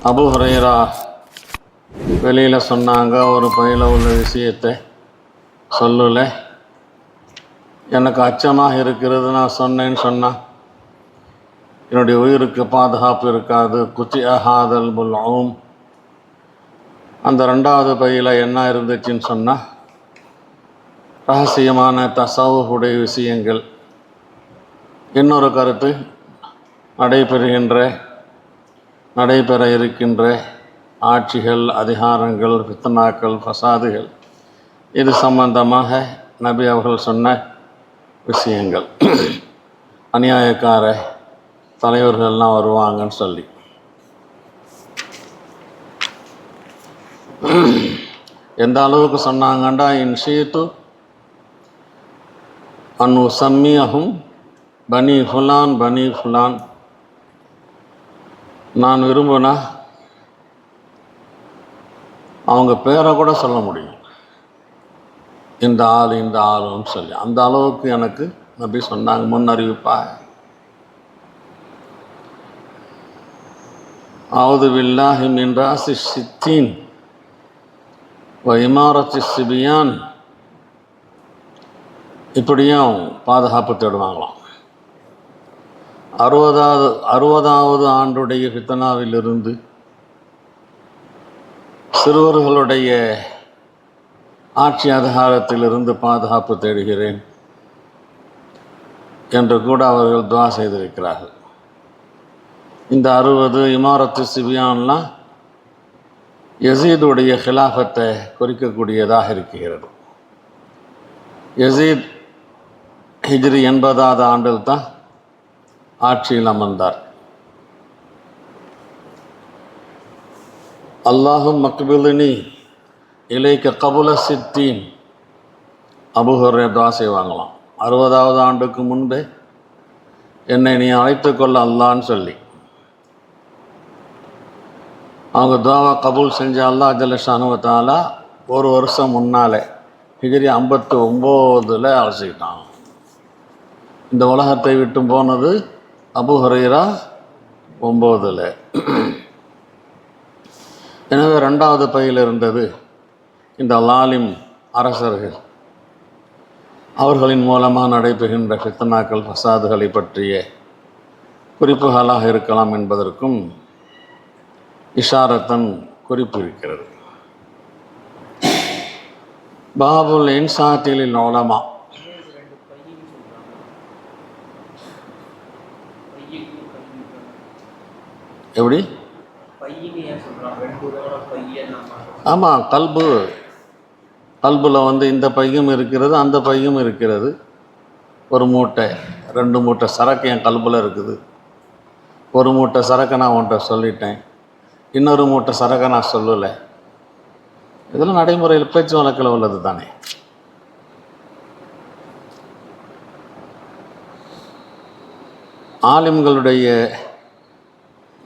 Abu Hurairah வெளியில் சொன்னாங்க, ஒரு பையில் உள்ள விஷயத்தை சொல்லலை, எனக்கு அச்சமாக இருக்கிறது, நான் சொன்னேன்னு சொன்னால் என்னுடைய உயிருக்கு பாதுகாப்பு இருக்காது. குத்தி அஹாதல் புல்ஊம். அந்த ரெண்டாவது பையில் என்ன இருந்துச்சுன்னு சொன்னால் ரகசியமான தஸவ்வுஃபுடைய விஷயங்கள். இன்னொரு கருத்து, நடைபெற இருக்கின்ற ஆட்சிகள், அதிகாரங்கள், ஃபித்னாக்கள், ஃபசாதுகள், இது சம்பந்தமாக நபி அவர்கள் சொன்ன விஷயங்கள். அநியாயக்கார தலைவர்கள்லாம் வருவாங்கன்னு சொல்லி. எந்த அளவுக்கு சொன்னாங்கண்டா, இன்ஷீத்து அன் உஸம்மியஹும் பனி ஃபுலான் பனி ஃபுலான், நான் விரும்பினா அவங்க பேரை கூட சொல்ல முடியும், இந்த ஆளுன்னு சொல்லி. அந்த அளவுக்கு எனக்கு நபி சொன்னாங்க, முன்னறிவிப்பா. அவுது பில்லாஹி மின் ராஸி ஸித்தீன் வ இமாரத்தி ஸிபியான். இப்படியும் பாதுகாப்பு தேடுவாங்களாம். 60வது ஆண்டுடைய ஃபித்னாவிலிருந்து சிறுவர்களுடைய ஆட்சி அதிகாரத்திலிருந்து பாதுகாப்பு தேடுகிறேன் என்று கூட அவர்கள் துஆ செய்திருக்கிறார்கள். இந்த 60 இமாரத்து சிபியான்லாம் யசீதுடைய ஹிலாஃபத்தை குறிக்கக்கூடியதாக இருக்கிறது. யசீத் ஹிஜ்ரி 80வது ஆண்டில் தான் ஆட்சியில் அமர்ந்தார். அல்லாஹும் மக்பிலினி இலைக்க கபுல சித்தீன். அபூ ஹுரைரா துஆ செய்வாங்களாம், 60வது ஆண்டுக்கு முன்பே என்னை நீ அழைத்து கொள்ள அல்லான்னு சொல்லி. அவங்க துஆவை கபூல் செஞ்ச அல்லாஹ் ஜல்ல ஷானஹு வ தஆலா ஒரு வருஷம் முன்னாலே ஹிஜ்ரி 59 அழைச்சிக்கிட்டான். இந்த உலகத்தை விட்டு போனது அபூ ஹுரைரா 9. எனவே 2வது பையில் இருந்தது இந்த லாலிம் அரசர்கள், அவர்களின் மூலமாக நடைபெறுகின்ற ஃபித்னாக்கள், ஃபசாதுகளை பற்றிய குறிப்புகளாக இருக்கலாம் என்பதற்கும் இஷாரத்தன் குறிப்பு இருக்கிறது. பாபுல் இன்சாத்திலில் உலமா. எப்படி? ஆமாம், கல்புல இந்த பையும் இருக்கிறது, அந்த பையும் இருக்கிறது. ஒரு மூட்டை 2 மூட்டை சரக்கு என் கல்புல இருக்குது. ஒரு மூட்டை சரக்கை நான் உன்ட்ட சொல்லிட்டேன், இன்னொரு மூட்டை சரக்கை நான் சொல்லலை. இதெல்லாம் நடைமுறையில் பேச்சு வழக்கில் உள்ளது தானே. ஆலிம்களுடைய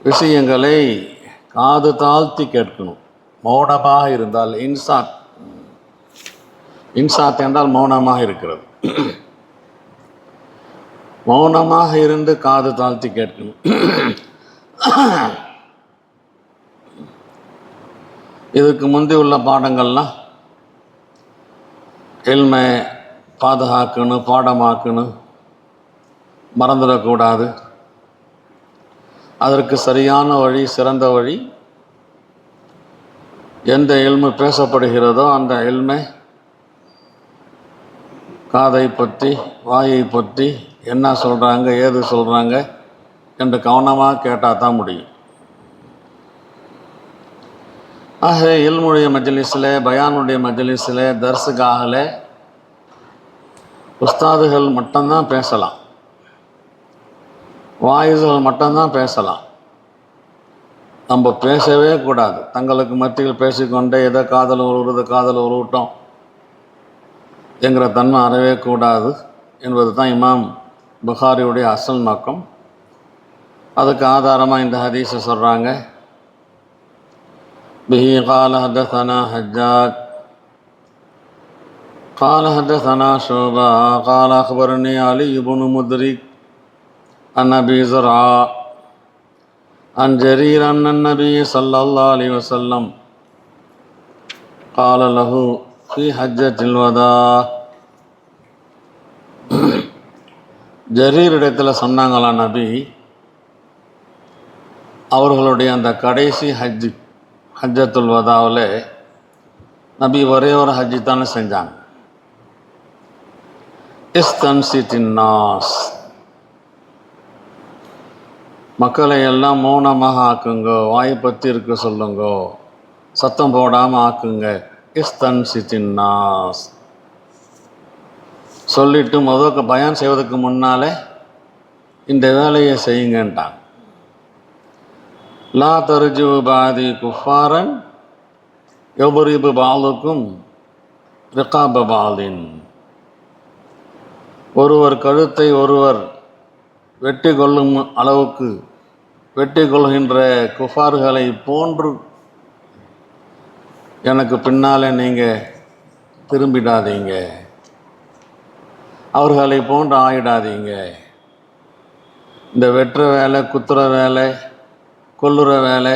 விஷயங்களை காது தாழ்த்தி கேட்கணும். மௌனமாக இருந்தால் இன்சாத் என்றால் மௌனமாக இருக்கிறது. மௌனமாக இருந்து காது தாழ்த்தி கேட்கணும். இதுக்கு முந்தி உள்ள பாடங்கள்லாம் இல்மை பாதுகாக்கணும், பாடமாக்கணும், மறந்துடக்கூடாது. அதற்கு சரியான வழி, சிறந்த வழி, எந்த இல்மு பேசப்படுகிறதோ அந்த இல்மை காதை பற்றி, வாயை பற்றி, என்ன சொல்கிறாங்க, ஏது சொல்கிறாங்க என்று கவனமாக கேட்டால் தான் முடியும். ஆக இல்முடைய மஜ்லிஸில், பயானுடைய மஜ்லிஸில், தர்ஸுகாகில் உஸ்தாதுகள் மட்டும்தான் பேசலாம், வாயிஸ்கள் மட்டும்தான் பேசலாம். நம்ம பேசவே கூடாது. தங்களுக்கு மத்தியில் பேசிக்கொண்டே எதை காதல் உருவிட்டோம் என்கிற தன்மை அறவே கூடாது என்பது தான் இமாம் புகாரியுடைய அசல் நோக்கம். அதுக்கு ஆதாரமாக இந்த ஹதீஸை சொல்கிறாங்க. பிஹி قال حدثنا حجاج قال حدثنا شعبة قال أخبرني علي بن مدرك عن أبي زرعة عن جرير أن النبي صلى الله عليه وسلم قال له في حجة الوداع. ஜரீர் இடத்துல சொன்னாங்களா நபி, அவர்களுடைய அந்த கடைசி ஹஜ்ஜத்துல் வதாவில் நபி ஒரே ஒரு ஹஜ்ஜி தானே செஞ்சாங்க. இஸ்தன்சித்தின்னாஸ், மக்களை எல்லாம் மௌனமாக ஆக்குங்கோ, வாய் பற்றி இருக்க சொல்லுங்கோ, சத்தம் போடாமல் ஆக்குங்க. இஸ்தன்சித்தின்னாஸ் சொல்லிட்டு முதல் பயான் செய்வதற்கு முன்னாலே இந்த வேலையை செய்யுங்கன்ட்டாங்க. லா தர்ஜு பாதி குஃபாரன் யபரிபு பாலுக்கும் ரிகாப பாலின், ஒருவர் கழுத்தை ஒருவர் வெட்டி கொள்ளும் அளவுக்கு வெட்டி கொள்கின்ற குஃபார்களை போன்று எனக்கு பின்னாலே நீங்கள் திரும்பிடாதீங்க, அவர்களை போன்று ஆயிடாதீங்க. இந்த வெட்டுற வேலை, குத்துற வேலை, கொல்லுற வேலை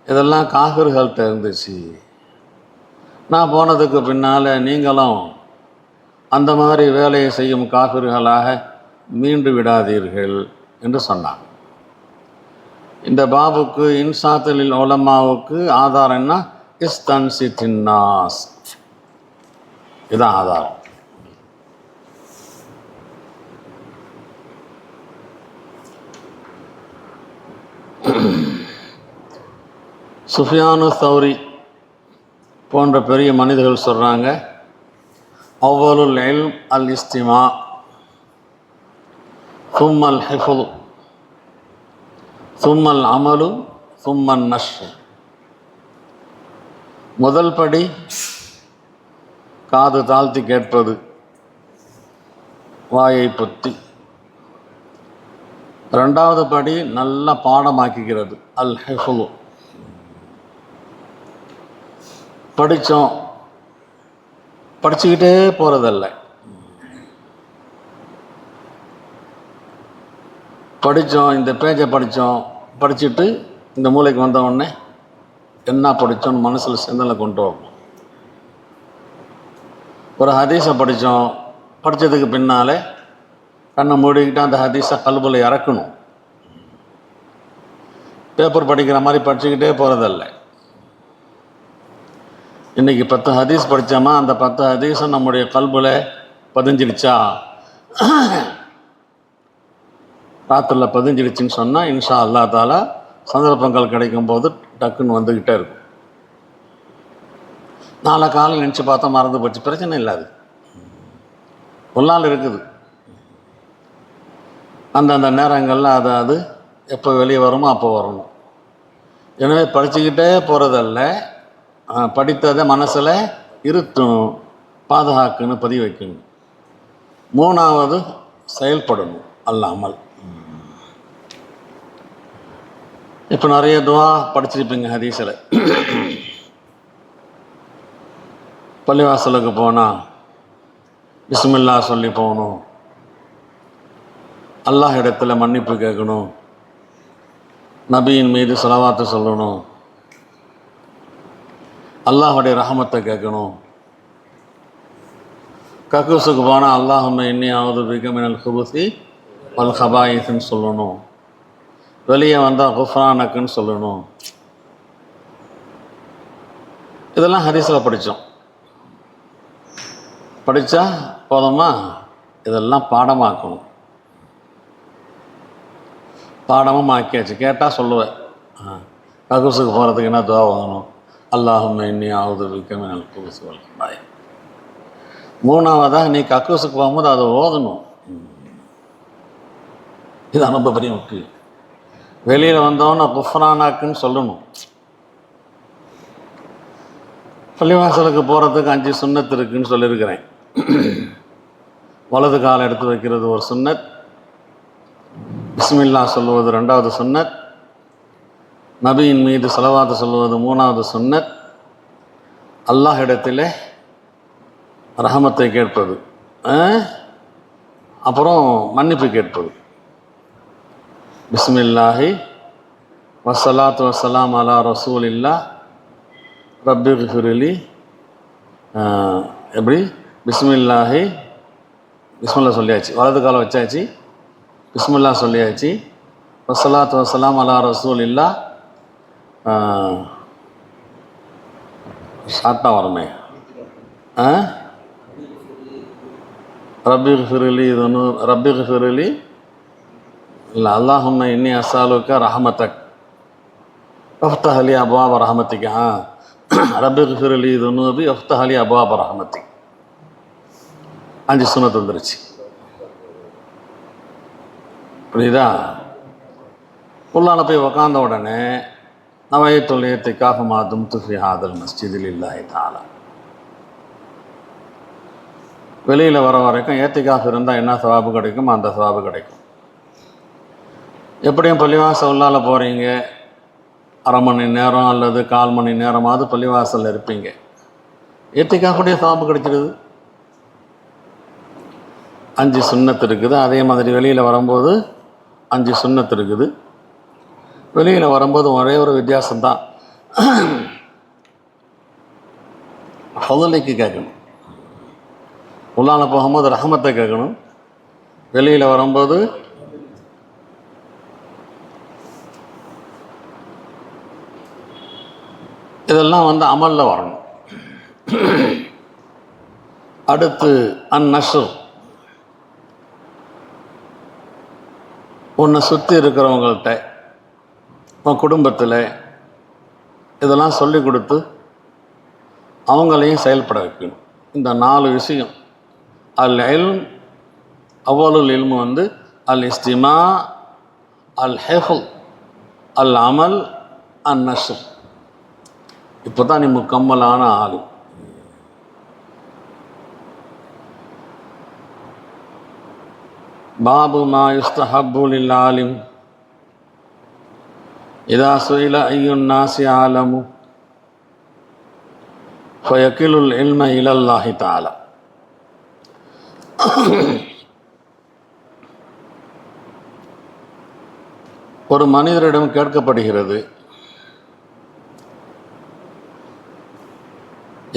இதெல்லாம் காஃபிர்கள்ட்ட இருந்துச்சு. நான் போனதுக்கு பின்னால் நீங்களும் அந்த மாதிரி வேலையை செய்யும் காஃபிர்களாக மீண்டு விடாதீர்கள் என்று சொன்னான். இந்த பாபுக்கு இன்சாத்தலில் உலமாவுக்கு ஆதாரம்னா இஸ்தன்சித்தின்னாஸ், இதுதான் ஆதாரம். சுஃபியானு சௌரி போன்ற பெரிய மனிதர்கள் சொல்கிறாங்க, அவ்வலுல் இல்ம் அல் இஸ்திமா சும்மல் ஹிஃபுல் சும்மல் அமலு சும்மன் நஷ்ர். முதல் படி காது தாழ்த்தி கேட்பது, வாயை பொத்தி. ரெண்டாவது படி நல்லா பாடமாக்கிக்கிறது, அல் ஹிஃபுல். படித்தோம், படிச்சுக்கிட்டே போகிறதல்ல. படித்தோம், இந்த பேஜை படிச்சுட்டு இந்த மூளைக்கு வந்த உடனே என்ன படித்தோன்னு மனசில் சிந்தனை கொண்டு வரணும். ஒரு ஹதீஸை படித்ததுக்கு பின்னாலே கண்ணை மூடிக்கிட்டு அந்த ஹதீஸை கல்புல இறக்கணும். பேப்பர் படிக்கிற மாதிரி படிச்சுக்கிட்டே போகிறதல்ல. இன்றைக்கி 10 ஹதீஸ் படித்தோமா, அந்த 10 ஹதீஸும் நம்முடைய கல்புல பதிஞ்சிடுச்சா, ராத்திரில் பதிஞ்சிடுச்சின்னு சொன்னால் இன்ஷா அல்லா தாலா சந்தர்ப்பங்கள் கிடைக்கும் போது டக்குன்னு வந்துக்கிட்டே இருக்கும். நாளை காலம் நினச்சி பார்த்தா மறந்து போச்சு, பிரச்சனை இல்லை. அது ஒரு நாள் இருக்குது, அந்தந்த நேரங்களில் அது எப்போ வெளியே வருமோ அப்போ வரணும். எனவே படிச்சுக்கிட்டே போகிறதல்ல, படித்ததை மனசில் இருத்தணும், பாதுகாக்கன்னு பதிவு வைக்கணும். மூணாவது செயல்படணும், அல்லாமல். இப்போ நிறைய துவா படிச்சிருப்பீங்க ஹதீஸில். பள்ளிவாசலுக்கு போனால் பிஸ்மில்லா சொல்லி போகணும், அல்லாஹ் இடத்துல மன்னிப்பு கேட்கணும், நபியின் மீது ஸலவாத்து சொல்லணும், அல்லாஹுடைய ரஹமத்தை கேட்கணும். கக்கூஸுக்கு போனால் அல்லாஹும்ம இன்னி அஊது பிக மினல் குபுஸி வல் கபாயிஸ்ன்னு சொல்லணும். வெளியே வந்தால் குஃப்ரானக்குன்னு சொல்லணும். இதெல்லாம் ஹதீஸில் படித்தா போதுமா? இதெல்லாம் பாடமாக்கணும். பாடமும் ஆக்கியாச்சு. கேட்டால் சொல்லுவேன், கக்கூஸுக்கு போகிறதுக்கு என்ன துவா ஓதணும்? அல்லாஹும்ம இன்னி அஊது பிக மினல் குபுஸி வல் கபாயிஸ். மூணாவதாக நீ கக்கூஸுக்கு போகும்போது அதை ஓதணும். இது ரொம்ப பெரிய முக்கியம். வெளியில் வந்தோன்னா குஃப்ரானாக்குன்னு சொல்லணும். பள்ளிவாசலுக்கு போகிறதுக்கு 5 சுன்னத் இருக்குதுன்னு சொல்லியிருக்கிறேன். வலது காலை எடுத்து வைக்கிறது ஒரு சுன்னத், பிஸ்மில்லா சொல்லுவது 2வது சுன்னத், நபியின் மீது ஸலவாத்து சொல்லுவது 3வது சுன்னத், அல்லாஹ் இடத்திலே ரஹமத்தை கேட்பது, அப்புறம் மன்னிப்பு கேட்பது. பிஸ்மில்லாஹி வஸ்ஸலாத்து வஸ்ஸலாம் அலா ரசூலில்லா ரப்பிக்ஃபிர்லி. எப்படி? பிஸ்மில்லா சொல்லியாச்சு, வலது காலம் வச்சாச்சு, பிஸ்மில்லா சொல்லியாச்சு. வஸ்ஸலாத்து வஸ்ஸலாம் அலா ரசூலில்லா ஷார்ட்டாக வருமே. ரப்பிக்ஃபிர்லி இல்லை, அல்லாஹும்ம இன்னி அஸ்ஸாலுக்க ரஹமத்தக் வஃப்தஹ் லி அப்வாப ரஹமத்திக். ரப்பிக்ஃபிர்லி துனூபி வஃப்தஹ் லி அப்வாப ரஹமத்திக். 5 சுன்னத் வந்துருச்சு. புரியுதா? உள்ளால போய் உக்காந்த உடனே நவைத்துல் இஅ்திகாஃப மா தும்து ஃபீ ஹாதல் மஸ்ஜிதி லில்லாஹி தஆலா. வெளியில் வர வரைக்கும் ஏத்திகாஃப் இருந்தால் என்ன சவாபு கிடைக்கும், அந்த சவாபு கிடைக்கும். எப்படியும் பள்ளிவாசல் உள்ளால போகிறீங்க, அரை மணி நேரம் அல்லது 1/4 மணி நேரமாவது பள்ளிவாசலில் இருப்பீங்க, ஏத்திகாஃபுடைய சவாபு கிடைச்சிடுது. 5 சுன்னத் இருக்குது. அதே மாதிரி வெளியில் வரும்போது 5 சுன்னத் இருக்குது. வெளியில் வரும்போது ஒரே ஒரு வித்தியாசம்தான், ஃபதுலுக்கு கேட்கணும். உள்ளால போகும்போது ரஹமத்தை கேட்கணும், வெளியில் வரும்போது இதெல்லாம் அமலில் வரணும். அடுத்து அந்நஷ்ர், உன்னை சுற்றி இருக்கிறவங்கள்ட்ட, உன் குடும்பத்தில் இதெல்லாம் சொல்லி கொடுத்து அவங்களையும் செயல்பட வைக்கணும். இந்த 4 விஷயம். அல் இல்ம், அவ்வளுல் இல்மு அல் இஸ்திமா, அல் ஹிஃப்ல், அல் அமல், அன் நஷ்ர். இப்போ தான் நீ முக்கம்மலான ஆளு. பாபு மா யுஸ்தஹப்பு லில் ஆலிம் இதா சுயில ஐயுன் நாசி ஆலமு ஃபயகிலுல் இல்ம இலல்லாஹி தஆலா. ஒரு மனிதரிடம் கேட்கப்படுகிறது,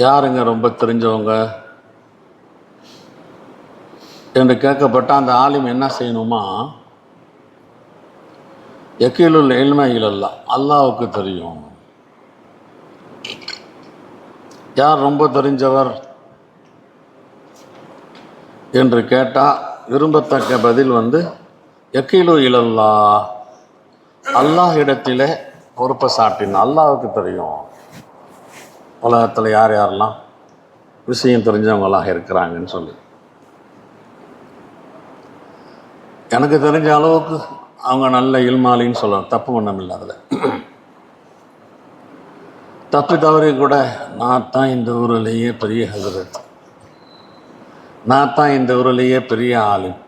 யாருங்க ரொம்ப தெரிஞ்சவங்க என்று கேட்கப்பட்ட அந்த ஆலிம் என்ன செய்யணுமா, யகீலுல் இல்ம இலல்லாஹ், அல்லாஹ்வுக்கு தெரியும். யார் ரொம்ப தெரிஞ்சவர் என்று கேட்டால் விரும்பத்தக்க பதில் யகீலு இலல்லாஹ், அல்லாஹ் இடத்திலே பொறுப்பை சாட்டின, அல்லாஹ்வுக்கு தெரியும் உலகத்தில் யார் யாரெல்லாம் விஷயம் தெரிஞ்சவங்களாக இருக்கிறாங்கன்னு சொல்லி. எனக்கு தெரிஞ்ச அளவுக்கு அவங்க நல்ல இல்மாலின்னு சொல்லலாம், தப்பு ஒன்றும் இல்லை. அதில் தப்பி தவறி கூட நான் தான் இந்த ஊரிலேயே பெரிய ஹஜரத், நான் தான் இந்த ஊரிலேயே பெரிய ஆலிம்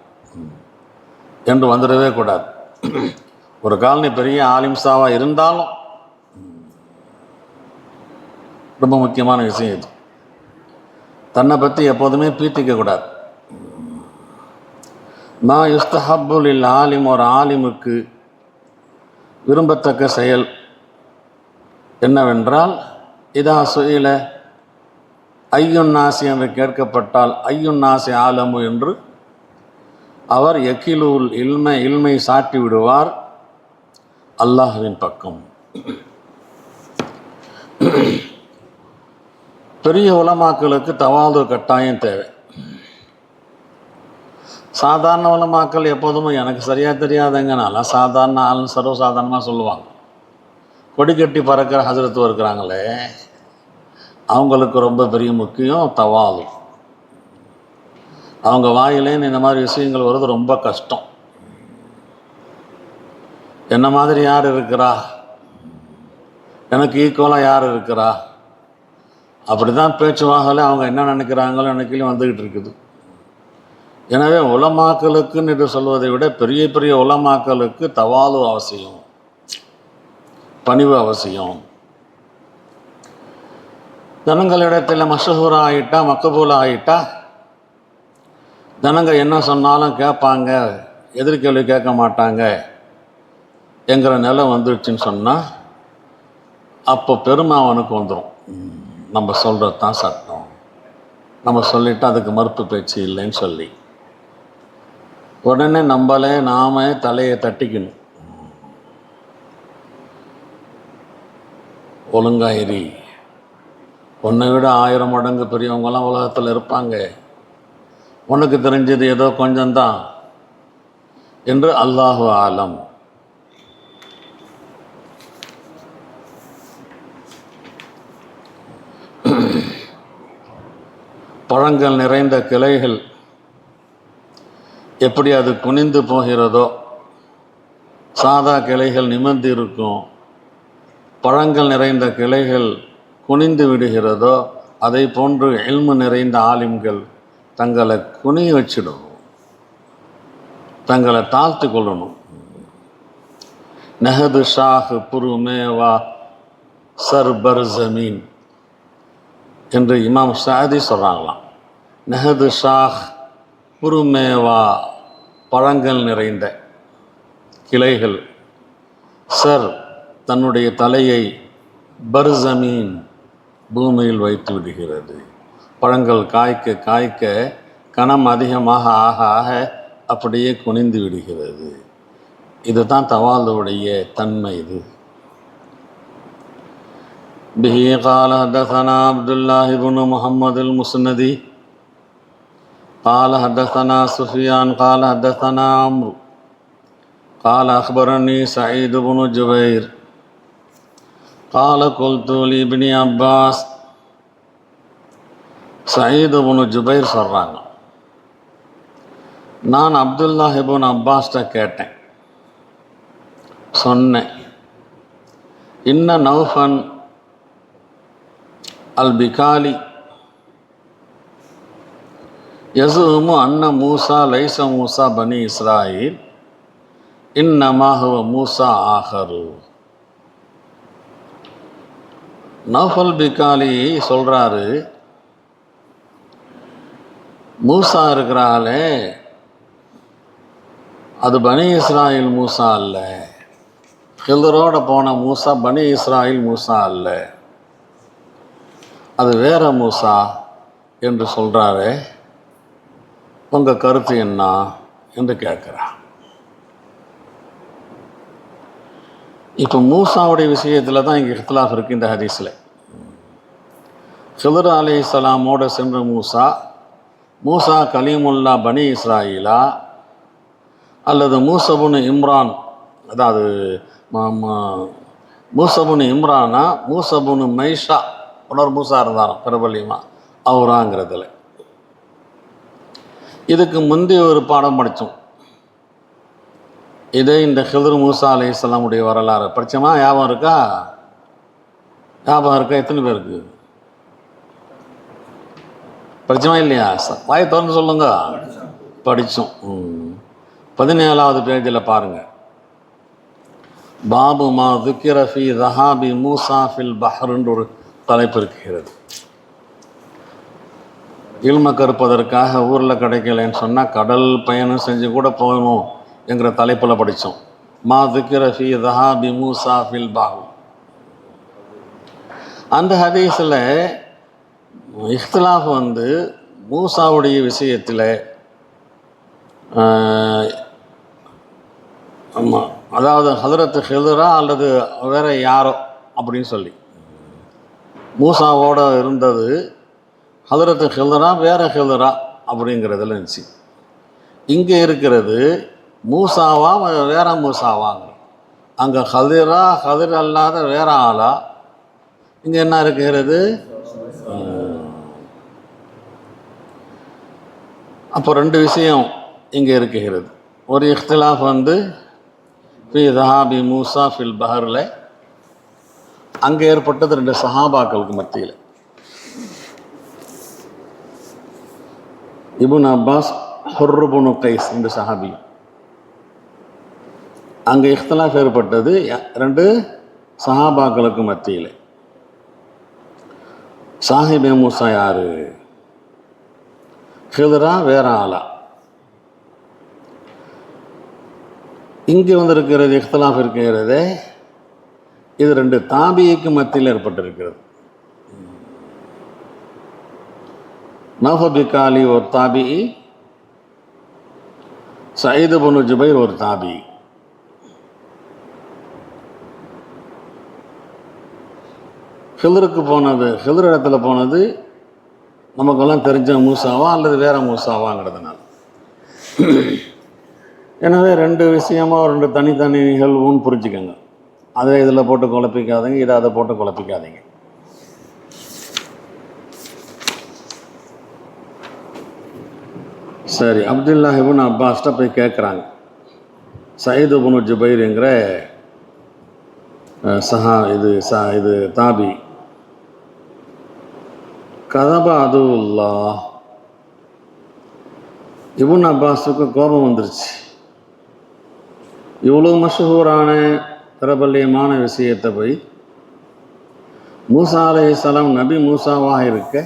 என்று வந்துடவே கூடாது. ஒரு காலனி பெரிய ஆலிம்சாவாக இருந்தாலும் ரொம்ப முக்கியமான விஷயம் இது. தன்னை பற்றி எப்போதுமே பீத்திக்கக்கூடாது. மா யுஸ்தஹப்பு லில் ஆலிம், ஒரு ஆலிமுக்கு விரும்பத்தக்க செயல் என்னவென்றால், இதா சுயில ஐயுன் நாசி என்று கேட்கப்பட்டால் ஐயுன் நாசி ஆலமு என்று அவர் யகீலுல் இல்மை சாட்டி விடுவார் அல்லாஹ்வின் பக்கம். பெரிய உலமாக்களுக்கு தவாது கட்டாயம் தேவை. சாதாரண உலமாக்கள் எப்போதுமே எனக்கு சரியாக தெரியாதங்கனால சாதாரண ஆளுன்னு சர்வசாதாரணமாக சொல்லுவாங்க. கொடி கட்டி பறக்கிற ஹஜரத்து இருக்கிறாங்களே, அவங்களுக்கு ரொம்ப பெரிய முக்கியம் தவாது. அவங்க வாயிலேன்னு இந்த மாதிரி விஷயங்கள் வருது ரொம்ப கஷ்டம். என்ன மாதிரி யார் இருக்கிறா, எனக்கு ஈக்குவலாக யார் இருக்கிறா, அப்படி தான் பேச்சுவாகல அவங்க என்ன நினைக்கிறாங்களோ நினைக்கலையும் வந்துக்கிட்டு இருக்குது. எனவே உலமாக்களுக்குன்னு என்று சொல்வதை விட பெரிய பெரிய உலமாக்களுக்கு தவாலு அவசியம், பணிவு அவசியம். ஜனங்களிடத்தில் மஷஹூரா ஆகிட்டா, மக்கபூலா ஆகிட்டா, ஜனங்க என்ன சொன்னாலும் கேட்பாங்க, எதிர்கேள்வி கேட்க மாட்டாங்க என்கிற நிலை வந்துடுச்சுன்னு சொன்னால் அப்போ பெருமை அவனுக்கு வந்துடும். நம்ம சொல்கிறது தான் சட்டம், நம்ம சொல்லிவிட்டு அதுக்கு மறுப்பு பேச்சு இல்லைன்னு சொல்லி உடனே நாம தலையை தட்டிக்கணும். ஒழுங்காயிரி, உன்னை விட 1000 மடங்கு பெரியவங்களாம் உலகத்தில் இருப்பாங்க, உனக்கு தெரிஞ்சது ஏதோ கொஞ்சம்தான் என்று அல்லாஹு ஆலம். பழங்கள் நிறைந்த கிளைகள் எப்படி அது குனிந்து போகிறதோ, சாதா கிளைகள் நிமிர்ந்து இருக்கும், பழங்கள் நிறைந்த கிளைகள் குனிந்து விடுகிறதோ, அதை போன்று இல்மு நிறைந்த ஆலிம்கள் தங்களை குனிய வச்சிடணும், தங்களை தாழ்த்து கொள்ளணும். நஹது ஷாஹ் புருமேவா சர்பர் ஜமீன் என்று இமாம் சாதி சொல்கிறாங்களாம். நஹது ஷாஹ் புருமேவா, பழங்கள் நிறைந்த கிளைகள், சர் தன்னுடைய தலையை பர்ஜமீன் பூமியில் வைத்து விடுகிறது. பழங்கள் காய்க்க காய்க்க கனம் அதிகமாக ஆக ஆக அப்படியே குனிந்து விடுகிறது. இதுதான் தவாலுடைய தன்மை. இது به قال حدثنا عبد الله بن محمد المسندي قال حدثنا سفيان قال حدثنا عمرو قال أخبرني سعيد بن جبير قال قلت لابن عباس. சயீத் இப்னு ஜுபைர் சொல்கிறாங்க, நான் அப்துல்லாஹ் இப்னு அப்பாஸ்ட்ட கேட்டேன், சொன்னேன், இன்ன நௌஃபன் அல் பிகாலி யஸூமு அன்ன மூசா லைஸ மூசா பனி இஸ்ராயில் இன்னமா ஹுவ மூசா ஆஹரு. நௌஃபல் பிகாலி சொல்கிறாரு, மூசா இருக்கிறாளே அது பனி இஸ்ராயில் மூசா அல்ல, ஹில்ரோட போன மூசா பனி இஸ்ராயில் மூசா அல்ல, அது வேற மூசா என்று சொல்கிறாரே, உங்கள் கருத்து என்ன என்று கேட்குறான். இப்போ மூசாவுடைய விஷயத்தில் தான் இங்கே இख्तिलाफ இருக்குது இந்த ஹதீஸில். ஹில்ர் அலைஹிஸ்ஸலாமோடு சென்ற மூசா கலீமுல்லா பனி இஸ்ராயிலா அல்லது மூசபுன் இம்ரான், அதாவது மூசபுன் இம்ரானா மூசபுன் மைஷா, உணர் மூசா இருந்தாராம் பிரபல்யமா அவராங்கிறதுல. இதுக்கு முந்தைய ஒரு பாடம் படித்தோம், இதே இந்த ஹில்ர் மூசா அலைஹிஸ்ஸலாமுடைய வரலாறு படித்தோமா? ஞாபகம் இருக்கா? எத்தனை பேருக்கு படித்தோமா இல்லையா? வாயை திறந்து சொல்லுங்க. படித்தோம். 17வது பேஜில் பாருங்கள், பாபு மா துக்கிர ஃபி ذஹாபி மூசா ஃபில் பஹ்ர்ன்ற ஒரு தலைப்பு இருக்கிறது. இல்ம கற்பதற்காக ஊரில் கிடைக்கலன்னு சொன்னால் கடல் பயணம் செஞ்சு கூட போகணும் என்கிற தலைப்பில் படித்தோம். மா துக்கிர ஃபி ذஹாபி மூசா ஃபில் பஹ்ர். அந்த ஹதீஸில் இख्तिलाफ மூசாவுடைய விஷயத்தில், ஆமாம், அதாவது ஹதரத்து ஹில்ரா அல்லது வேற யாரோ அப்படின்னு சொல்லி, மூசாவோடு இருந்தது ஹதரத்து ஹில்ரா வேற ஹில்ரா அப்படிங்கிறதுல இருந்துச்சு. இங்கே இருக்கிறது மூசாவா வேற மூசாவாங்க. அங்கே ஹதிர் அல்லாத வேற ஆளா, இங்கே என்ன இருக்கிறது? அப்போ 2 விஷயம் இங்கே இருக்கிறது. ஒரு இख्तिलाफ ஃபி ذஹாபி மூசா ஃபில் பஹரில் அங்கே ஏற்பட்டது 2 சஹாபாக்களுக்கு மத்தியில். இப்னு அப்பாஸ், ஹுர் இப்னு கைஸ், 2 சஹாபி. அங்கே இख्तिलाफ ஏற்பட்டது 2 சஹாபாக்களுக்கு மத்தியில். சாஹிபே மூசா யாரு? ஹில்ரா வேற ஆளா? இங்கே வந்திருக்கிறது இஃப்திலாஃப் இருக்கிறது, இது ரெண்டு தாபிக்கு மத்தியில் ஏற்பட்டிருக்கிறது. நஃபபிகாலி ஒரு தாபி, சயீது இப்னு ஜுபைர் ஒரு தாபி. ஹில்ருக்கு போனது, ஹில்ர் இடத்துல போனது நமக்கெல்லாம் தெரிஞ்ச மூசாவா அல்லது வேற மூசாவாங்கிறதுனால. எனவே ரெண்டு விஷயமா ரெண்டு தனித்தனி நிகழ்வுன்னு புரிஞ்சுக்கோங்க. அதை இதில் போட்டு குழப்பிக்காதீங்க, இதை அதை போட்டு குழப்பிக்காதீங்க. சரி, அப்துல்லாஹ் இப்னு அப்பாஸ்ட்ட போய் கேட்குறாங்க, சயீது இப்னு ஜுபைருங்கிற இது தாபி, கதப அதுல்லாஹ். இப்னு அப்பாஸுக்கு கோபம் வந்துருச்சு. இவ்வளோ மஷஹூரான பிரபல்யமான விஷயத்தை போய் மூசா அலைஹிஸ்ஸலாம் நபி மூசாவாக இருக்க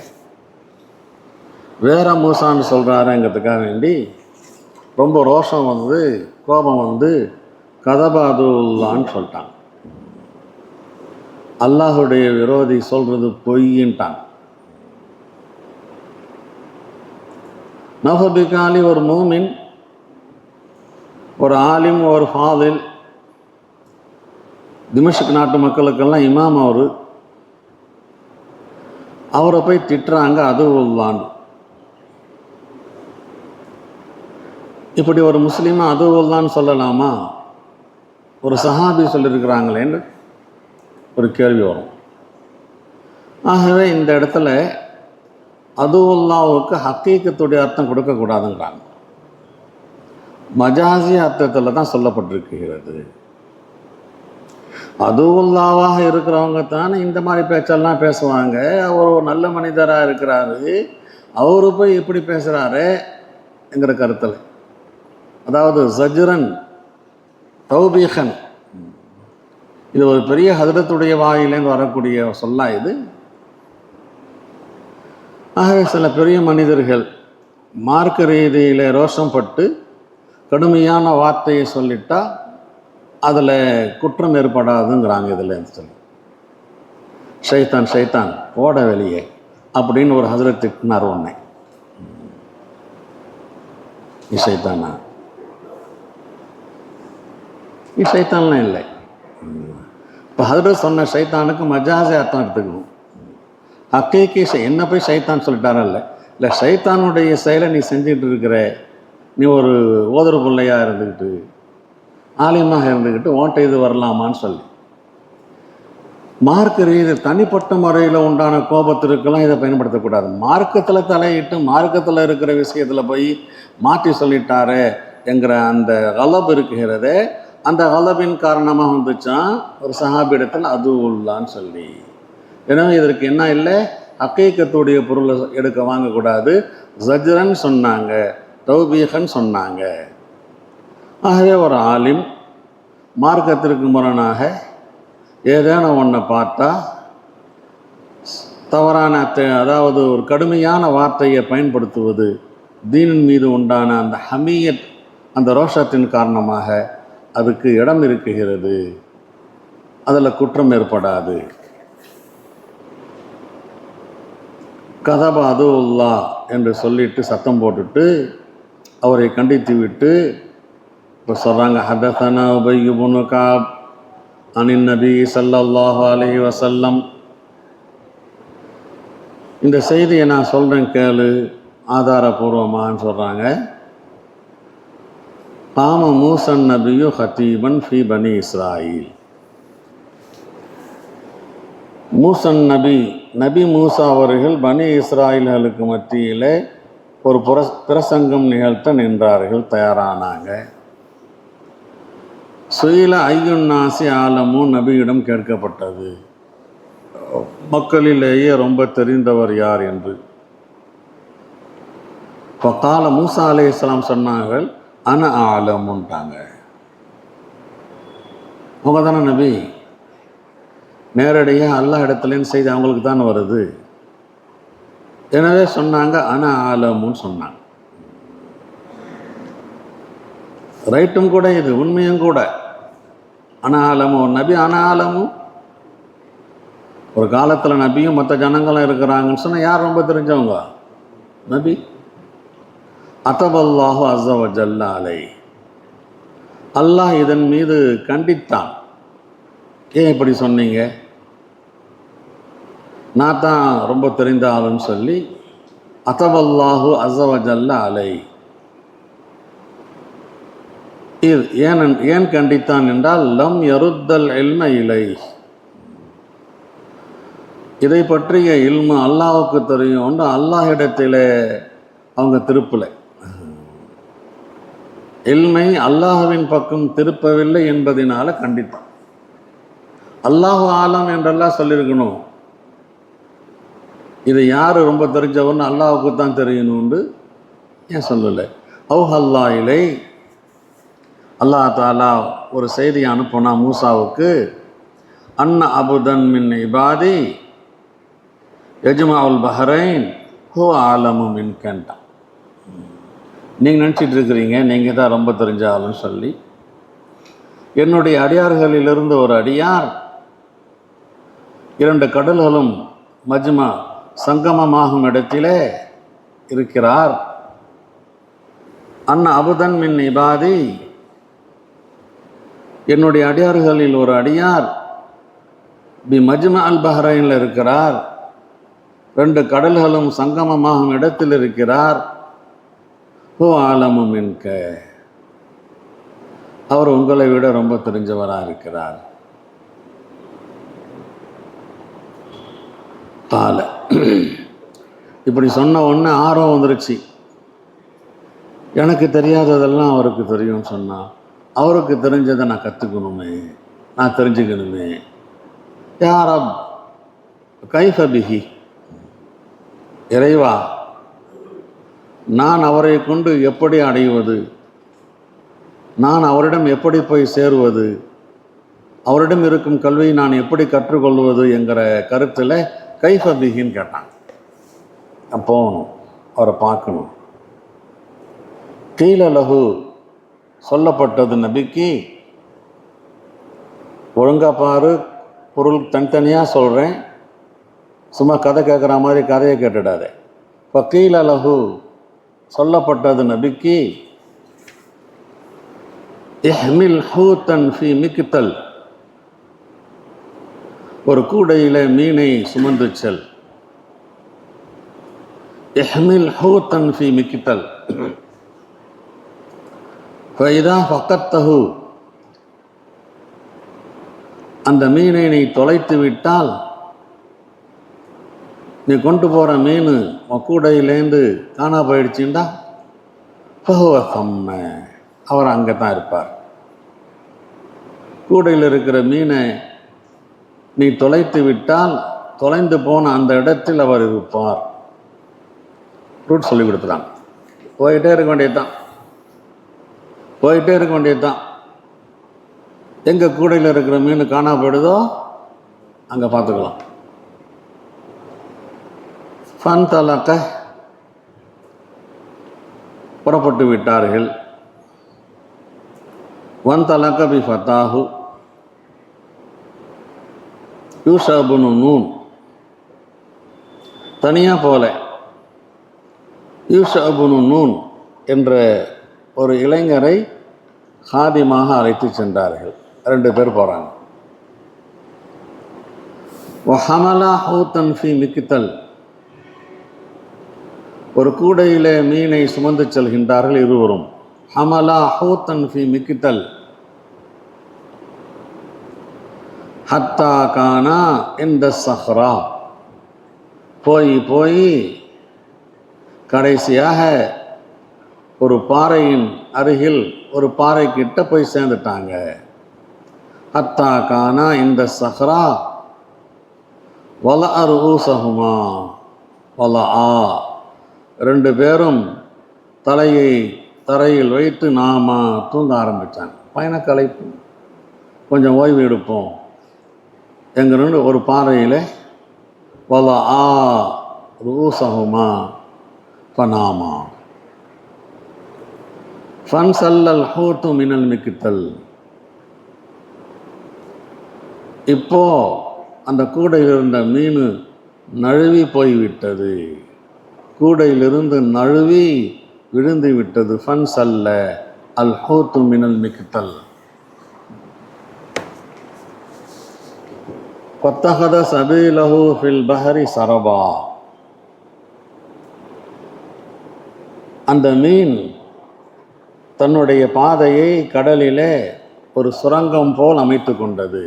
வேற மூசான்னு சொல்கிறாருங்கிறதுக்காக வேண்டி ரொம்ப ரோஷம் வந்து கோபம் வந்து கதபாதுல்லான்னு சொல்லிட்டாங்க. அல்லாஹுடைய விரோதி சொல்கிறது பொய்யின்ட்டாங்க. நஃபபிகாலி ஒரு மூமின், ஒரு ஆலிம், ஒரு ஃபாதில், திமஷ்க் நாட்டு மக்களுக்கெல்லாம் இமாம். அவரை போய் திட்டுறாங்க அதுவுல்லான்னு. இப்படி ஒரு முஸ்லீமா அதுவுல்லான்னு சொல்லலாமா? ஒரு சஹாபி சொல்லியிருக்கிறாங்களேன்னு ஒரு கேள்வி வரும். ஆகவே இந்த இடத்துல அதுவுல்லாவுக்கு ஹக்கீக்கத்துடைய அர்த்தம் கொடுக்கக்கூடாதுங்கிறாங்க. மஜாசி அர்த்தத்தில் தான் சொல்லப்பட்டிருக்கிறது. அதுவுல்லாவாக இருக்கிறவங்க தானே இந்த மாதிரி பேச்செல்லாம் பேசுவாங்க. அவர் ஒரு நல்ல மனிதராக இருக்கிறாரு, அவரு போய் இப்படி பேசுகிறாரு என்கிற கருத்தில், அதாவது ஜஜ்ரன் தௌபீகன், இது ஒரு பெரிய ஹதரத்துடைய வாயிலேருந்து வரக்கூடிய சொல்லா இது. ஆகவே சில பெரிய மனிதர்கள் மார்க்க ரீதியில் ரோஷம்பட்டு கடுமையான வார்த்தையை சொல்லிட்டா அதில் குற்றம் ஏற்படாதுங்கிறாங்க. இதில் சொல்லி ஷைத்தான் ஷைத்தான் போட வெளியே அப்படின்னு ஒரு ஹஜ்ரத் திட்டினார் ஒன்றை. நீ ஷைத்தானா? நீ ஷைத்தான்லாம் இல்லை. இப்போ ஹஜ்ரத் சொன்ன ஷைத்தானுக்கு மஜாஸே அர்த்தம் எடுத்துக்கணும். ஹக்கீக்கி என்ன போய் ஷைத்தான் சொல்லிட்டாரல்ல, இல்லை ஷைத்தானுடைய செயலை நீ செஞ்சுட்டு இருக்கிற, நீ ஒரு ஓதர் பிள்ளையாக இருந்துக்கிட்டு ஆலிமாக இருந்துக்கிட்டு ஓட்ட இது வரலாமான்னு சொல்லி மார்க்க ரீதி தனிப்பட்ட முறையில் உண்டான கோபத்திற்கெல்லாம் இதை பயன்படுத்தக்கூடாது. மார்க்கத்தில் தலையிட்டு மார்க்கத்தில் இருக்கிற விஷயத்தில் போய் மாற்றி சொல்லிட்டாரே என்கிற அந்த கலப் இருக்கிறதே, அந்த கலபின் காரணமாக வந்துச்சான் ஒரு சஹாபிடத்தில் அதுவுல்லான்னு சொல்லி. எனவே இதற்கு என்ன இல்லை, ஹக்கீக்கத்துடைய பொருளை எடுக்க வாங்கக்கூடாது. ஜஜ்ரன் சொன்னாங்க, தௌபீகன் சொன்னாங்க. ஆகவே ஒரு ஆலிம் மார்க்கத்திற்கு முரணாக ஏதேனும் ஒன்றை பார்த்தா தவறான அதாவது ஒரு கடுமையான வார்த்தையை பயன்படுத்துவது தீனின் மீது உண்டான அந்த ஹமியத், அந்த ரோஷத்தின் காரணமாக அதுக்கு இடம் இருக்குகிறது, அதில் குற்றம் ஏற்படாது. கதப அதுவுல்லா என்று சொல்லிட்டு சத்தம் போட்டுட்டு அவரை கண்டித்து விட்டு இப்போ சொல்கிறாங்க, ஹதஸனா உபய் இப்னு கஅப் அனின் நபி ஸல்லல்லாஹு அலைஹி வஸல்லம். இந்த செய்தியை நான் சொல்கிறேன் கேளு ஆதாரபூர்வமானு சொல்கிறாங்க. காம மூசன் நபியு ஹத்தீபன் ஃபி பனி இஸ்ராயில். மூசன் நபி மூசா அவர்கள் பனி இஸ்ராயில்களுக்கு மத்தியில் ஒரு பிரசங்கம் நிகழ்த்த நின்றார்கள், தயாரானாங்க. சுயில ஐயுன்னாசி ஆலமும் நபியிடம் கேட்கப்பட்டது, மக்களிலேயே ரொம்ப தெரிந்தவர் யார் என்று. கால மூசா அலைஹிஸ்ஸலாம் சொன்னார்கள், அன ஆலமுன்ட்டாங்க. அவங்க தானே நபி, நேரடியாக அல்லாஹ் இடத்துலேன்னு செய்தி அவங்களுக்கு தான் வருது. எனவே சொன்னாங்க அன ஆலமுன்னு சொன்னாங்க. ரைட்டும் கூட, இது உண்மையும் கூட. அனாலமும் ஒரு நபி, அனாலமும் ஒரு காலத்தில் நபியும் மற்ற ஜனங்களும் இருக்கிறாங்கன்னு சொன்னால் யார் ரொம்ப தெரிஞ்சவங்க? நபி. அதபல்லாஹு அஸ்ஸ வ ஜல்ல அலை, அல்லாஹ் இதன் மீது கண்டித்தான். ஏன் இப்படி சொன்னீங்க? நான் தான் ரொம்ப தெரிந்த ஆளுன்னு சொல்லி அதபல்லாஹு அஸ்ஸ வ ஜல்ல அலை. இது ஏன் கண்டித்தான் என்றால், லம் யருத்தல் இல்ம இலை, இதை பற்றிய இல்மு அல்லாஹ்வுக்கு தெரியும், அல்லாஹ்விடத்தில் அவங்க திருப்பலை. இல்மை அல்லாஹ்வின் பக்கம் திருப்பவில்லை என்பதனால கண்டித்தான். அல்லாஹு ஆலம் என்றெல்லாம் சொல்லியிருக்கணும். இது யார் ரொம்ப தெரிஞ்சவன்னு அல்லாஹ்வுக்கு தான் தெரியணும்னு ஏன் சொல்லலை? அவுஹல்லா இலை, அல்லாஹ் தாலா ஒரு செய்தியை அனுப்புனா மூசாவுக்கு, அன்ன அபுதன் மின் இபாதி யஜ்மாவுல் பஹரைன் ஹோ ஆலமு மின் கண்டான். நீங்கள் நினச்சிட்டு இருக்கிறீங்க நீங்கள் தான் ரொம்ப தெரிஞ்ச ஆளுன்னு சொல்லி. என்னுடைய அடியார்களிலிருந்து ஒரு அடியார் 2 கடல்களும் மஜ்மா சங்கமமாகும் இடத்திலே இருக்கிறார். அன்ன அபுதன் மின் இபாதி, என்னுடைய அடியார்களில் ஒரு அடியார் பி மஜ்மா அல் பஹ்ரைனில் இருக்கிறார், 2 கடல்களும் சங்கமமாகும் இடத்தில் இருக்கிறார். ஓ ஆலமு மின்க, அவர் உங்களை விட ரொம்ப தெரிஞ்சவராக இருக்கிறார். கால இப்படி சொன்ன உடனே ஆர்வம் வந்துருச்சு. எனக்கு தெரியாததெல்லாம் அவருக்கு தெரியும்னு சொன்னால், அவருக்கு தெரிஞ்சதை நான் கற்றுக்கணுமே, நான் தெரிஞ்சுக்கணுமே. யார் அப் கைஃப பிஹி, இறைவா நான் அவரை கொண்டு எப்படி அடைவது, நான் அவரிடம் எப்படி போய் சேருவது, அவரிடம் இருக்கும் கல்வியை நான் எப்படி கற்றுக்கொள்வது என்கிற கருத்தில் கைஃப பிஹின்னு கேட்டான். அப்போ அவரை பார்க்கணும். கீழ லகு, சொல்லப்பட்டது நபிக்கு, ஒழுங்கா பாரு, பொருள் தனித்தனியாக சொல்கிறேன், சும்மா கதை கேட்குற மாதிரி கதையை கேட்டுடாதே. இப்போ கீழ லகு, சொல்லப்பட்டது நபிக்கு, இஹ்மில் ஹூத்தன் ஃபி மிக்தல், ஒரு கூடையில் மீனை சுமந்து செல். இஹ்மில் ஹூத்தன் ஃபி மிக்தல் ஃபைதா ஃபக்கத்தஹு, அந்த மீனை நீ தொலைத்து விட்டால், நீ கொண்டு போகிற மீன் கூடையிலேருந்து காணா போயிடுச்சுண்டா, ஃபஹுவ சம்ம, அவர் அங்கே தான் இருப்பார். கூடையில் இருக்கிற மீனை நீ தொலைத்து விட்டால், தொலைந்து போன அந்த இடத்தில் அவர் இருப்பார். ரூட் சொல்லி கொடுத்துறாங்க. போயிட்டே இருக்க வேண்டியதுதான், போயிட்டே இருக்க வேண்டியதுதான். எங்கே கூடையில் இருக்கிற மீன் காணா போயிடுதோ அங்கே பார்த்துக்கலாம். ஃபன் தலக்க, புறப்பட்டு விட்டார்கள். வன் தலக்க பி ஃபத்தாஹு யூஷபுனு நூன், தனியாக போல யூஷபுனு நூன் என்ற ஒரு இளைஞரை ஹாதிமாக அழைத்து சென்றார்கள். 2 பேர் போகிறாங்க. வஹமலா ஹூத்தன் ஃபி மிக்தல், ஒரு கூடையிலே மீனை சுமந்து செல்கின்றார்கள் இருவரும். ஹமலா ஹூத்தன் ஃபி மிக்தல் ஹத்தா கானா இந்த சஹ்ரா, போய் கடைசியாக ஒரு பாறையின் அருகில், ஒரு பாறை கிட்ட போய் சேர்ந்துட்டாங்க. ஹத்தா கானா இந்த சஹ்ரா வல அரூசஹுமா வல ஆ, 2 பேரும் தலையை தரையில் வைத்து நாம தூங்க ஆரம்பித்தாங்க. பயணக்கலைப்பு, கொஞ்சம் ஓய்வு எடுப்போம் எங்கிருந்து ஒரு பாறையில் வல ஆ ரூசஹுமா ஃபனாமா ஃபன்சல்லல் ஹூத்து மினல் மிக்கித்தல். இப்போ அந்த கூடையில் இருந்த மீன் நழுவி போய்விட்டது, கூடையிலிருந்து நழுவி விழுந்து விட்டது. ஃபன்சல்ல அல் ஹூத்து மினல் மிக்கித்தல். ஃபத்தஹத சபீலஹு ஃபில் பஹரி சரபா. அந்த மீன் தன்னுடைய பாதையை கடலிலே ஒரு சுரங்கம் போல் அமைத்து கொண்டது.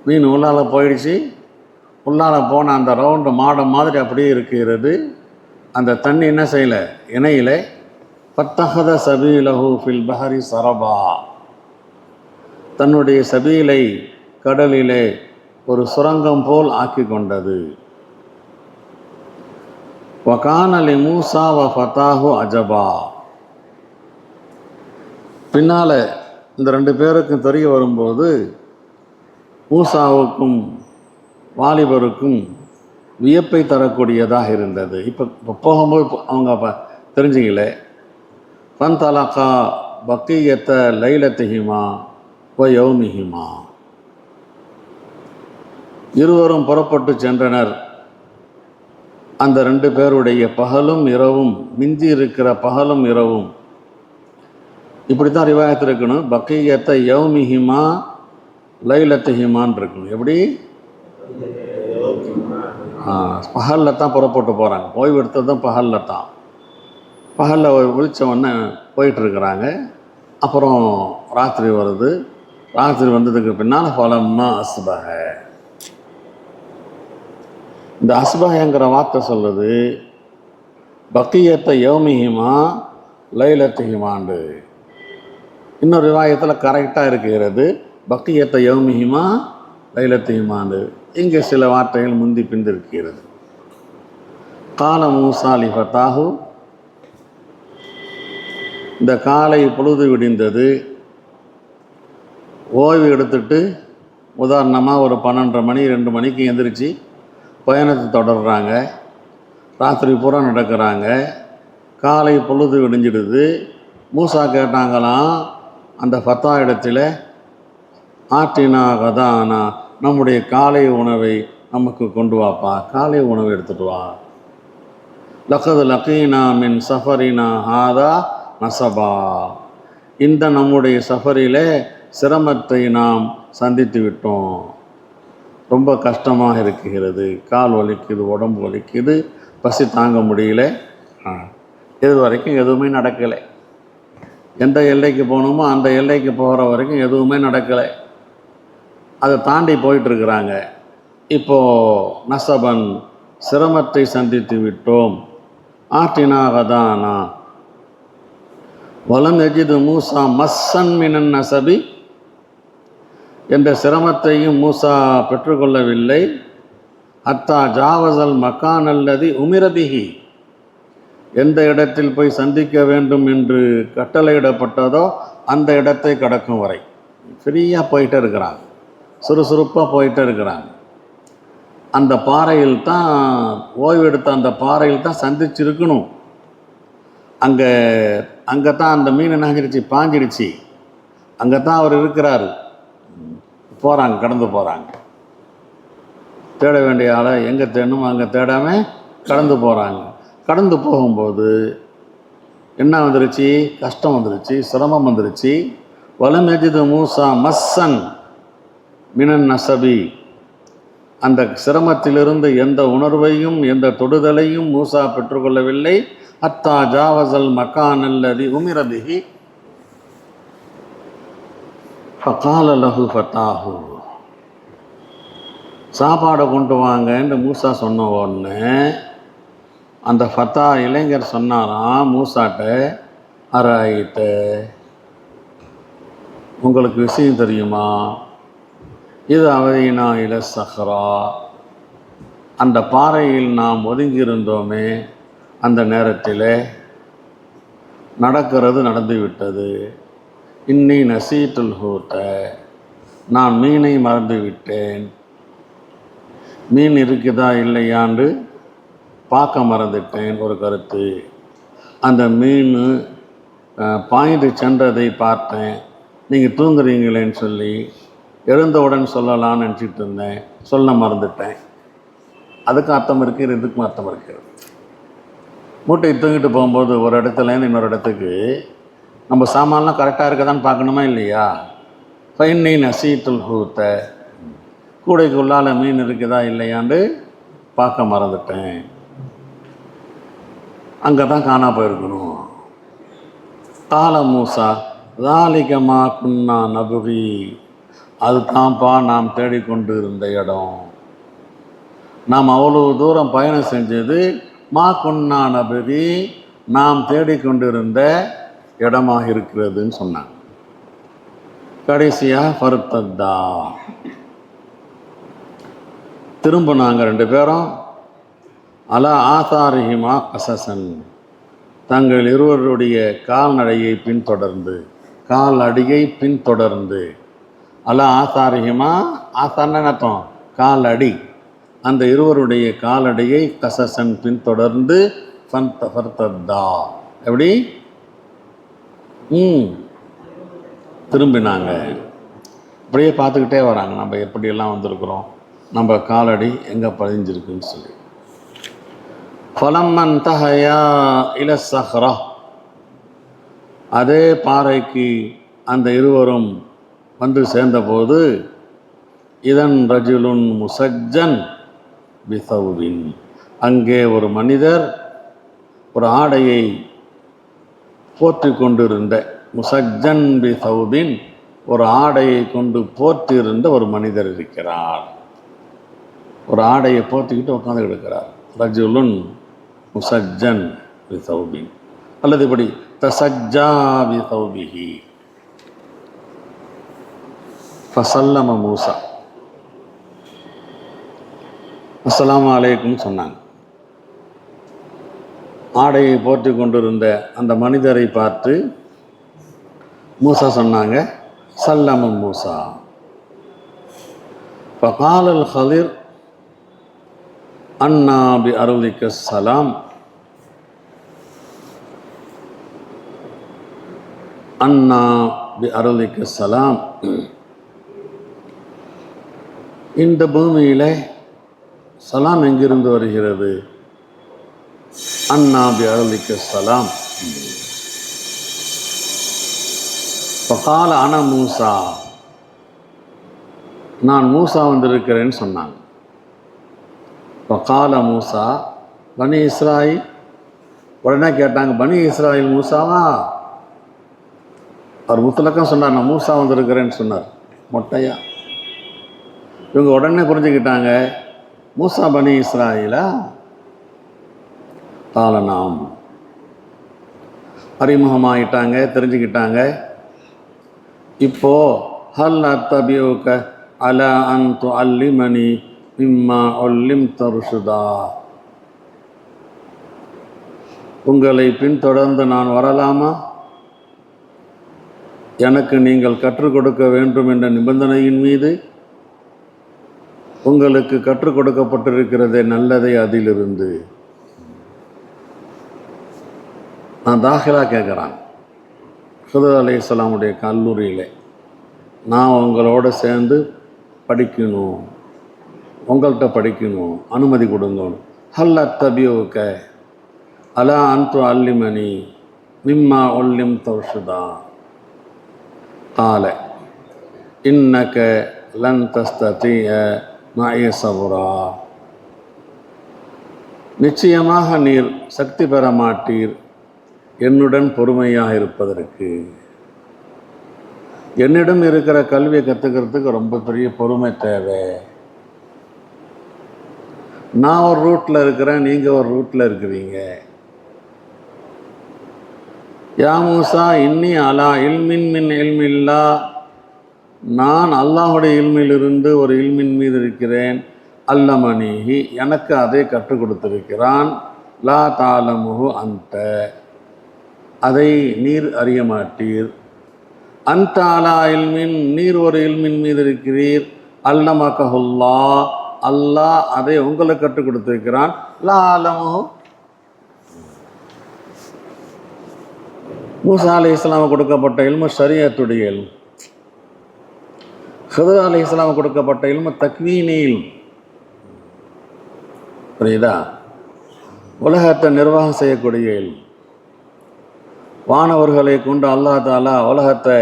மீன் உள்ளால் போயிடுச்சு. உள்ளால் போன அந்த ரவுண்டு மாடம் மாதிரி அப்படியே இருக்கிறது. அந்த தண்ணி என்ன செய்யலை, இணையிலே. ஃபத்தஹத சபீலஹு ஃபில் பஹரி சரபா. தன்னுடைய சபீலை கடலிலே ஒரு சுரங்கம் போல் ஆக்கி கொண்டது. வகான லி மூசா வ ஃபதாஹு அஜபா. பின்னால் இந்த 2 பேருக்கும் தெரிய வரும்போது மூசாவுக்கும் வாலிபருக்கும் வியப்பை தரக்கூடியதாக இருந்தது. இப்போ போகும்போது அவங்க தெரிஞ்சுங்களே. ஃபன்தலகா பக்கியத்த லைலத்திஹிமா வ யௌமிஹிமா. இருவரும் புறப்பட்டு சென்றனர். அந்த 2 பேருடைய பகலும் இரவும், மிஞ்சி இருக்கிற பகலும் இரவும். இப்படி தான் ரிவாயத்து இருக்கணும். பக்கியத்த யௌமிஹிமா லைலத்திஹிமான் இருக்கணும். எப்படி? பகலில் தான் புறப்பட்டு போகிறாங்க. ஓய்வு எடுத்தது தான் பகலில் தான். பகலில் விழிச்சவொன்னே போயிட்டுருக்குறாங்க. அப்புறம் ராத்திரி வருது. ராத்திரி வந்ததுக்கு பின்னால் ஃபலம்மா அஸ்பஹ. இந்த அஸ்பஹங்கிற வார்த்தை சொல்லுது பக்கியத்த யௌமிஹிமா லைலத்திஹிமாண்டு. இன்னொரு ரிவாயத்தில் கரெக்டாக இருக்கிறது பக்கியத்த யௌமிஹிமா லைலத்திஹிமாண்டு. இங்கே சில வார்த்தைகள் முந்தி பிந்திருக்கிறது. கால மூசா லி ஃபதாஹு. இந்த காலை பொழுது விடிந்தது. ஓய்வு எடுத்துட்டு உதாரணமாக ஒரு 12:30 மணி 2 மணிக்கு எந்திரிச்சு பயணத்தை தொடர்றாங்க. ராத்திரி பூரா நடக்கிறாங்க. காலை பொழுது விடிஞ்சிடுது. மூசா கேட்டாங்களாம் அந்த ஃபத்தா இடத்துல, ஆட்டினா கதானா, நம்முடைய காலை உணவை நமக்கு கொண்டு வாப்பா, காலை உணவை எடுத்துகிட்டு வா. லக்கது லக்கீனா மின் சஃபரினா ஹாதா நசபா. இந்த நம்முடைய சஃபரிலே சிரமத்தை நாம் சந்தித்து விட்டோம். ரொம்ப கஷ்டமாக இருக்கிறது. கால் வலிக்குது, உடம்பு வலிக்குது, பசி தாங்க முடியல. இது வரைக்கும் எதுவுமே நடக்கலை. எந்த எல்லைக்கு போகணுமோ அந்த எல்லைக்கு போகிற வரைக்கும் எதுவுமே நடக்கலை. அதை தாண்டி போயிட்டுருக்குறாங்க. இப்போது நசபன், சிரமத்தை சந்தித்து விட்டோம். ஆட்டினா கதானா வலம் எஜிது மூசா மஸ்ஸன் மினன் நசபி. என்ற சிரமத்தையும் மூசா பெற்றுக்கொள்ளவில்லை. அத்தா ஜாவசல் மக்கான் அல்லதி உமிரபிகி. எந்த இடத்தில் போய் சந்திக்க வேண்டும் என்று கட்டளையிடப்பட்டதோ அந்த இடத்தை கடக்கும் வரை ஃப்ரீயாக போயிட்டே இருக்கிறாங்க, சுறுசுறுப்பாக போயிட்டே இருக்கிறாங்க. அந்த பாறையில் தான் ஓய்வு எடுத்த அந்த பாறையில் தான் சந்திச்சிருக்கணும். அங்கே தான் அந்த மீன் நகரிச்சு பாஞ்சிடுச்சு. அங்கே தான் அவர் இருக்கிறாரு. போகிறாங்க, கடந்து போகிறாங்க. தேட வேண்டிய ஆளை எங்கே தேடணுமோ அங்கே தேடாமல் கடந்து போகிறாங்க. கடந்து போகும்போது என்ன வந்துருச்சு? கஷ்டம் வந்துருச்சு, சிரமம் வந்துருச்சு. வலம் எஜிது மூசா மஸ்ஸன் மினன் நசபி. அந்த சிரமத்திலிருந்து எந்த உணர்வையும் எந்த தொடுதலையும் மூசா பெற்றுக்கொள்ளவில்லை. அத்தா ஜாவசல் மக்கான் அல்லதி உமிரபிகி. ஃபகால லஹு ஃபதாஹு. சாப்பாடை கொண்டு வாங்கன்னு மூசா சொன்ன உடனே அந்த ஃபத்தா இளைஞர் சொன்னாராம் மூசாட்ட, அராயிட்ட, உங்களுக்கு விஷயம் தெரியுமா? இது அவதினா இல சஹ்ரா. அந்த பாறையில் நாம் ஒதுங்கியிருந்தோமே, அந்த நேரத்தில் நடக்கிறது நடந்து விட்டது. இன்னி நசீட்டுல் ஹூத்த. நான் மீனை மறந்து விட்டேன். மீன் இருக்குதா இல்லையாண்டு பார்க்க மறந்துட்டேன். ஒரு கருத்து. அந்த மீன் பாய்ந்து சென்றதை பார்த்தேன். நீங்கள் தூங்குறீங்களேன்னு சொல்லி எழுந்தவுடன் சொல்லலான்னு நினச்சிட்டு இருந்தேன், சொல்ல மறந்துட்டேன். அதுக்கு அர்த்தம் இருக்கிறது, இதுக்கும் அர்த்தம் இருக்கிறது. மூட்டை தூங்கிட்டு போகும்போது ஒரு இடத்துலேருந்து இன்னொரு இடத்துக்கு நம்ம சாமான்லாம் கரெக்டாக இருக்கதான்னு பார்க்கணுமா இல்லையா? ஃபைன் நசீட்டுல் ஹூத்த, கூடைக்கு உள்ளால் மீன் இருக்குதா இல்லையாண்டு பார்க்க மறந்துட்டேன். அங்கே தான் காணா போயிருக்கணும். கால மூசா தாலிகமா குன்னா நபுகி, அது தான்ப்பா நாம் தேடிக்கொண்டு இருந்த இடம். நாம் அவ்வளவு தூரம் பயணம் செஞ்சது மா குன்னா நபுகி, நாம் தேடிக்கொண்டிருந்த இடமாக இருக்கிறதுன்னு சொன்னாங்க. கடைசியாக ஃபர்தத்தா, திரும்பினாங்க ரெண்டு பேரும். அலா ஆசாரிஹிமா கசசன், தங்கள் இருவருடைய கால்நடையை பின்தொடர்ந்து, காலடியை பின்தொடர்ந்து. அலா ஆசாரிஹிமா, ஆசார்னு அர்த்தம் காலடி, அந்த இருவருடைய காலடியை கசசன் பின்தொடர்ந்து ஃபர்தத்தா, எப்படி திரும்பினாங்க. அப்படியே பார்த்துக்கிட்டே வராங்க, நம்ம எப்படியெல்லாம் வந்திருக்கிறோம், நம்ம காலடி எங்கே பதிஞ்சிருக்குன்னு சொல்லி. ஃபலம்மன் தஹயா இல சஹ்ரா, அதே பாறைக்கு அந்த இருவரும் வந்து சேர்ந்தபோது, இதன் ரஜுலுன் முசஜ்ஜன் பிசௌபின், அங்கே ஒரு மனிதர் ஒரு ஆடையை போற்றி கொண்டிருந்த, முசஜ்ஜன் பிசௌபின், ஒரு ஆடையை கொண்டு போற்றியிருந்த ஒரு மனிதர் இருக்கிறார். ஒரு ஆடையை போற்றிக்கிட்டு உட்காந்து இருக்கிறார். ரஜுலுன் முசஜ்ஜன் பிசௌபின், அல்லது இப்படி தசஜ்ஜா பிசௌபிஹி ஃபசல்லம மூசா, அஸ்ஸலாமு அலைக்கும் சொன்னாங்க. ஆடையை போற்றி கொண்டிருந்த அந்த மனிதரை பார்த்து மூசா சொன்னாங்க, சல்லம மூசா. ஃபகாலல் ஹலிர் அன்னா பி அருளிக்க சலாம், அன்னா பி அருளிக்க சலாம், இந்த பூமியில் சலாம் எங்கிருந்து வருகிறது? அன்னா பி அருளிக்க சலாம். ஃபகால அன மூசா, நான் மூசா வந்திருக்கிறேன்னு சொன்னாங்க. ஃபகால மூசா பனி இஸ்ராயில், உடனே கேட்டாங்க, பனி இஸ்ராயில் மூசாவா? அவர் முத்தலக்கம் சொன்னார், நான் மூசா வந்திருக்கிறேன்னு சொன்னார், மொட்டையா. இவங்க உடனே புரிஞ்சுக்கிட்டாங்க, மூசா பனி இஸ்ராயிலா? காலனாம், அறிமுகமாகிட்டாங்க, தெரிஞ்சுக்கிட்டாங்க. இப்போ ஹல் அத்தபியூக அலா அன் துஅல்லிமனி மிம்மா உல்லிம்த ருஷ்தா, உங்களை பின்தொடர்ந்து நான் வரலாமா? எனக்கு நீங்கள் கற்றுக் கொடுக்க வேண்டும் என்ற நிபந்தனையின் மீது உங்களுக்கு கற்றுக் கொடுக்கப்பட்டிருக்கிறதே நல்லதை அதிலிருந்து. நான் தாஹிலா கேட்குறான், ஹுதர் அலைஹிஸ்ஸலாமுடைய கல்லூரியில் நான் உங்களோட சேர்ந்து படிக்கணும், உங்கள்கிட்ட படிக்கணும், அனுமதி கொடுங்க. ஹல் அத்தபியூக அலா அன் துஅல்லிமனி மிம்மா உல்லிம்த ருஷ்தா கால இன்னக லன் தஸ்ததிஅ மஇய ஸப்ரா, நிச்சயமாக நீர் சக்தி பெற மாட்டீர் என்னுடன் பொறுமையாக இருப்பதற்கு. என்னிடம் இருக்கிற கல்வியை கற்றுக்கிறதுக்கு ரொம்ப பெரிய பொறுமை தேவை. நான் ஒரு ரூட்டில் இருக்கிறேன், நீங்கள் ஒரு ரூட்டில் இருக்கிறீங்க. யா மூசா இன்னி அலா இல்மின் மின் இல்மில்லா, நான் அல்லாஹுடைய இல்மிலிருந்து ஒரு இல்மின் மீது இருக்கிறேன். அல்லமனிஹி, எனக்கு அதை கற்றுக் கொடுத்திருக்கிறான். லா தாலமுஹு அந்த, அதை நீர் அறிய மாட்டீர். அந்த அலா இல்மின், நீர் ஒரு இல்மின் மீது இருக்கிறீர். அல்லமகஹுல்லா, அல்லாஹ் அதை உங்களுக்கு கற்றுக் கொடுத்திருக்கிறான். லா அலமுஹு, மூசா அலைஹிஸ்ஸலாம் கொடுக்கப்பட்ட இல்மு ஷரியத்துடைய இல்மு. ஹிதர் அலைஹிஸ்ஸலாம் கொடுக்கப்பட்ட இல்மு தக்வீனி இல்மு. புரியுதா? உலகத்தை நிர்வாகம் செய்யக்கூடிய இல்மு. வானவர்களை கொண்டு அல்லாஹ் தஆலா உலகத்தை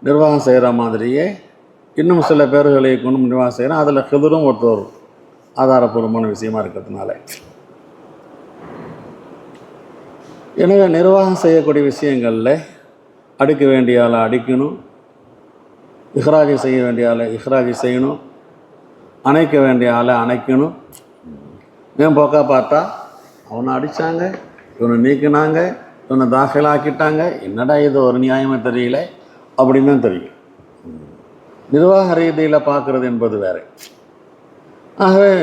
நிர்வாகம் செய்கிற மாதிரியே இன்னும் சில பேர்களை கொண்டு நிர்வாகம் செய்கிறான். அதில் ஹிதரும் ஒருத்தர் ஆதாரபூர்வமான விஷயமா இருக்கிறதுனால. எனவே நிர்வாகம் செய்யக்கூடிய விஷயங்களில் அடிக்க வேண்டிய ஆளை அடிக்கணும், இஹ்ராஜி செய்ய வேண்டிய ஆளை இஹ்ராஜி செய்யணும், அணைக்க வேண்டிய ஆளை அணைக்கணும். மேம்போக்கா பார்த்தா அவனை அடித்தாங்க, இவனை நீக்கினாங்க, இவனை தாக்கலாக்கிட்டாங்க, என்னடா இது ஒரு நியாயமே தெரியல அப்படின்னு தான் தெரியும். நிர்வாக ரீதியில் பார்க்குறது என்பது வேறு. ஆகவே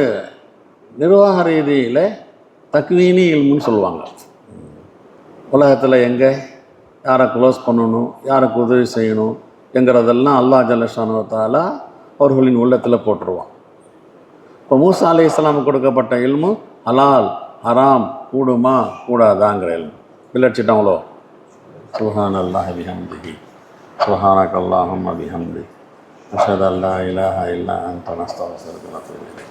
நிர்வாக ரீதியில் தக்வீனி இல்முன்னு சொல்லுவாங்க. உலகத்தில் எங்கே யாரை க்ளோஸ் பண்ணணும், யாருக்கு உதவி செய்யணும் என்கிறதெல்லாம் அல்லாஹ் ஜல்லஷானு வ தஆலா அவர்களின் உள்ளத்தில் போட்டுருவான். இப்போ மூசா அலைஹிஸ்ஸலாம் கொடுக்கப்பட்ட இல்மு ஹலால் ஹராம் கூடுமா கூடாதாங்கிற இல்மு. பிள்ளடிச்சிட்டாங்களோ? சுப்ஹானல்லாஹி பிஹம்திஹி சுப்ஹானக அல்லாஹும்ம பிஹம்திக் அஷ்ஹது அல்லா இலாஹா இல்லா அன்த நஸ்தக்ஃபிருக வ நத்தூபு இலைக்.